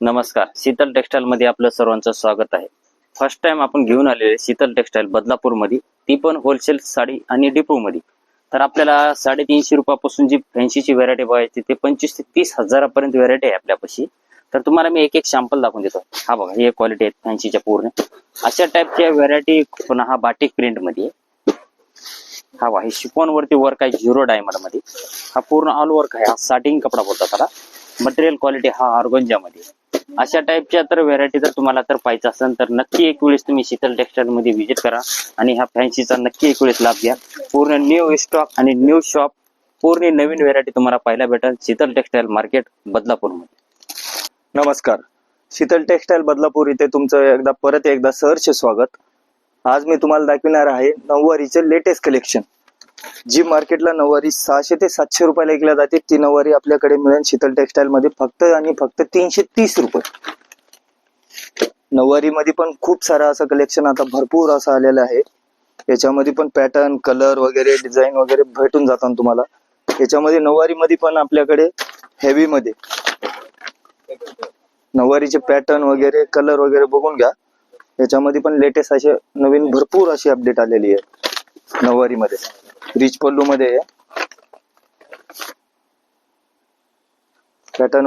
नमस्कार, शीतल टेक्सटाईल मध्ये आपलं सर्वांचं स्वागत आहे. फर्स्ट टाइम आपण घेऊन आलेले शीतल टेक्सटाईल बदलापूर मध्ये, ती पण होलसेल साडी आणि डिपो मध्ये. तर आपल्याला 350 रुपयापासून जी फॅन्सीची व्हरायटी बघायची ते 25 ते 30 हजारापर्यंत व्हरायटी आहे आपल्यापाशी. तर तुम्हाला मी एक एक सॅम्पल दाखवून देतो. हा बघा, ही क्वालिटी आहे फॅन्सीच्या पूर्ण अशा टाईपच्या व्हरायटी. पुन्हा हा बाटिक प्रिंट मध्ये आहे. हा बघा, हे शिफॉन वरती वर्क आहे 0 डायमंड मध्ये. हा पूर्ण ऑल वर्क आहे. हा साटिंग कपडा बोलतात त्याला. मटेरियल क्वालिटी हा ऑर्गन्जा मध्ये. अशा टाईपच्या तर व्हरायटी जर तुम्हाला तर पाहिजे असेल तर नक्की एक वेळेस तुम्ही शीतल टेक्सटाईल मध्ये व्हिजिट करा आणि ह्या फॅन्सीचा नक्की एक वेळेस लाभ घ्या. पूर्ण न्यू स्टॉक आणि न्यू शॉप, पूर्ण नवीन व्हरायटी तुम्हाला पाहायला भेटेल शीतल टेक्सटाईल मार्केट बदलापूर मध्ये. नमस्कार, शीतल टेक्सटाईल बदलापूर इथे तुमचं परत एकदा सहर्ष स्वागत. आज मी तुम्हाला दाखविणार आहे नऊवारीचे लेटेस्ट कलेक्शन. जी मार्केटला नऊवारी 600 ते 700 रुपयाला विकल्या जाते, ती नऊवारी आपल्याकडे मिळेल शीतल टेक्सटाईल मध्ये फक्त आणि फक्त 330 रुपये. नऊवारी मध्ये पण खूप सारं असं कलेक्शन आता भरपूर असं आलेलं आहे. याच्यामध्ये पण पॅटर्न, कलर वगैरे, डिझाईन वगैरे भेटून जातात तुम्हाला. याच्यामध्ये नऊवारी मध्ये पण आपल्याकडे हेवी मध्ये नऊवारीचे पॅटर्न वगैरे, कलर वगैरे बघून घ्या. याच्यामध्ये पण लेटेस्ट असे नवीन भरपूर अशी अपडेट आलेली आहे नऊवारी मध्ये. रिच पल्लू मध्ये पॅटर्न